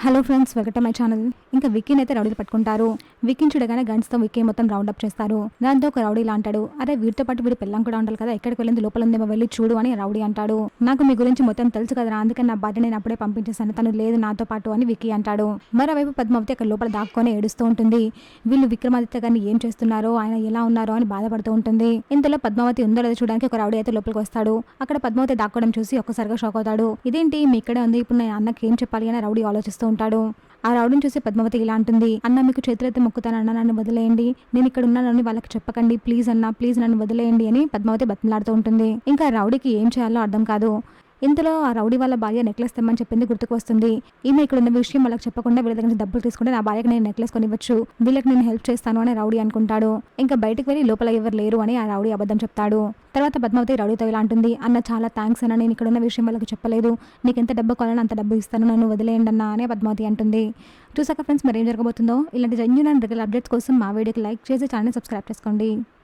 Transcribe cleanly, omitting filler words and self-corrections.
Hello friends, welcome to my channel. ఇంకా విక్కీని అయితే రౌడీలు పట్టుకుంటారు. విక్కీని చూడగానే గన్స్తో విక్కీ మొత్తం రౌండ్ అప్ చేస్తారు. దాంతో ఒక రౌడీ ఇలా అంటాడు, అరే వీటితో పాటు వీడి పిల్లం కూడా ఉండాలి కదా, ఎక్కడికి వెళ్ళింది, లోపల ఉందేమో వెళ్ళి చూడు అని రౌడీ అంటాడు. నాకు మీ గురించి మొత్తం తెలుసు కదా, అందుకని నా భార్య నేను అప్పుడే పంపించేశాను, తను లేదు నాతో పాటు అని విక్కీ అంటాడు. మరోవైపు పద్మావతి అక్కడ లోపల దాక్కొని ఏడుస్తూ ఉంటుంది. వీళ్ళు విక్రమాదిత్య గారిని ఏం చేస్తున్నారో, ఆయన ఎలా ఉన్నారో అని బాధపడుతూ ఉంటుంది. ఇంతలో పద్మావతి ఉందో లేదో చూడడానికి ఒక రౌడీ అయితే లోపలికి వస్తాడు. అక్కడ పద్మావతి దాక్కోవడం చూసి ఒక్కసారిగా షాక్ అవుతాడు. ఇదేంటి మీ ఇక్కడే ఉంది, ఇప్పుడు నేను అన్నకి ఏం చెప్పాలి అని రౌడీ ఆలోచిస్తూ ఉంటాడు. ఆ రౌడీని చూసి పద్మావతి ఇలా అంటుంది, అన్న మీకు చేతులైతే మొక్కుతానన్నా నన్ను వదిలేయండి, నేను ఇక్కడ ఉన్నానని వాళ్ళకి చెప్పకండి, ప్లీజ్ అన్న ప్లీజ్ నన్ను వదిలేయండి అని పద్మావతి బతిమలాడుతూ ఉంటుంది. ఇంకా రౌడీకి ఏం చేయాలో అర్థం కాదు. ఇంతలో ఆ రౌడీ వాళ్ళ భార్య నెక్లెస్ తెమ్మని చెప్పింది గుర్తుకు వస్తుంది. ఈమె ఇక్కడ ఉన్న విషయం వాళ్ళకి చెప్పకుండా వీళ్ళ దగ్గర నుంచి డబ్బులు తీసుకుంటే నా భార్యకి నేను నెక్లెస్ కొనివ్వచ్చు, వీళ్ళకి నేను హెల్ప్ చేస్తాను అని రౌడీ అనుకుంటాడు. ఇంకా బయటకు వెళ్ళి లోపల ఎవరు లేరు అని ఆ రౌడీ అబద్ధం చెప్తాడు. తర్వాత పద్మావతి రౌడీతో ఇలా అంటుంది, అన్న చాలా థ్యాంక్స్ అన్న, నేను ఇక్కడ ఉన్న విషయం వాళ్ళకి చెప్పలేదు, నీకు ఎంత డబ్బు కావాలని అంత డబ్బు ఇస్తాను, నన్ను వదిలేయండి అన్న అని పద్మావతి అంటుంది. చూసాక ఫ్రెండ్స్ మరి ఏం జరగబోతుందో. ఇలాంటి జెన్యూన్ అండ్ రెగ్యులర్ అప్డేట్స్ కోసం మా వీడియోకి లైక్ చేసి ఛానల్ సబ్స్క్రైబ్ చేసుకోండి.